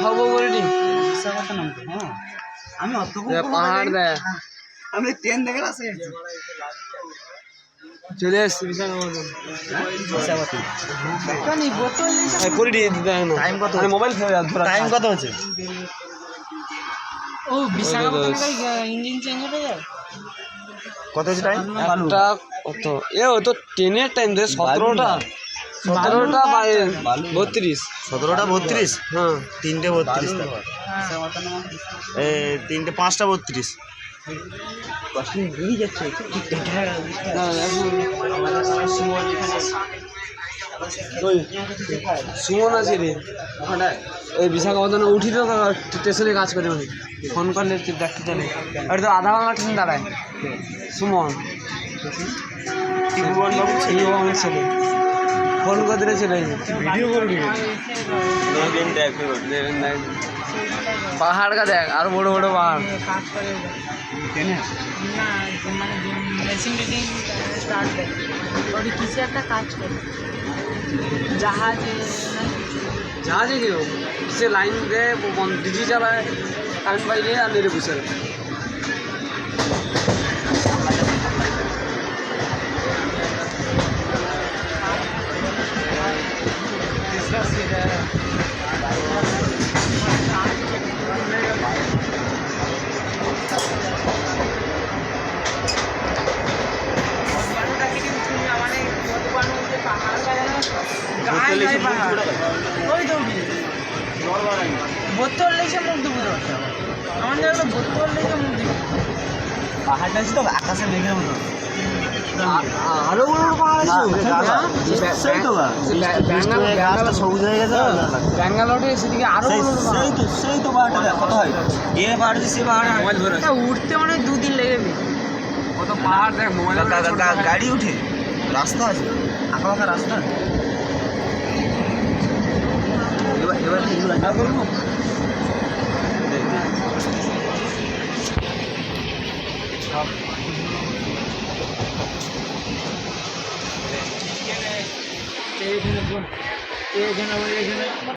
খাবো বলিনি হ্যাঁ আমি অত পাহাড় দেয় আমি ট্রেন দেখে আসে চলে এসছি টাইম কত মোবাইল টাইম কত হচ্ছে ইঞ্জিন চেঞ্জ হয়ে যায় কত হচ্ছে টাইম একটা কত ও তো ট্রেনের টাইম রে 17টা 32 17টা 32 হ্যাঁ 3টে 32 3টে 5টা 32 সুমন আছে রে ওই বিশাখাপত্তনে উঠি তো স্টেশনে কাজ করে মানে ফোন করলে দেখতে চলে আর তো আধা ঘন্টা ট্রেন দাঁড়ায় সুমন ত্রিভুবনের ছেলে ফোন করে দিলে চলে ভিডিও করে পাহাড় কা দেখ আর বড় বড় পাহাড় কিছু একটা কাজ করে জাহাজে গেল সে লাইন দেয় ডিজি চালায় কারেন্ট বাইরে আর নেড়ে বসে বোতল লেগেছে মুখ দুপুর আমার জায়গা বোতল লেগেছে মুখ দুপুর পাহাড়টা আছে তো আকাশে মেঘের মতো আরো বড় বড় পাহাড় আছে সবুজ হয়ে গেছে ব্যাঙ্গালোরে সেদিকে আরো সেই তো পাহাড়টা কত হয় এ পাহাড় সে পাহাড় মোবাইল ধরে উঠতে মানে 2 দিন লেগেবে কত পাহাড় দেখ মোবাইল গাড়ি উঠে রাস্তা আছে আঁকা বাঁকা রাস্তা এবার করবো এখানে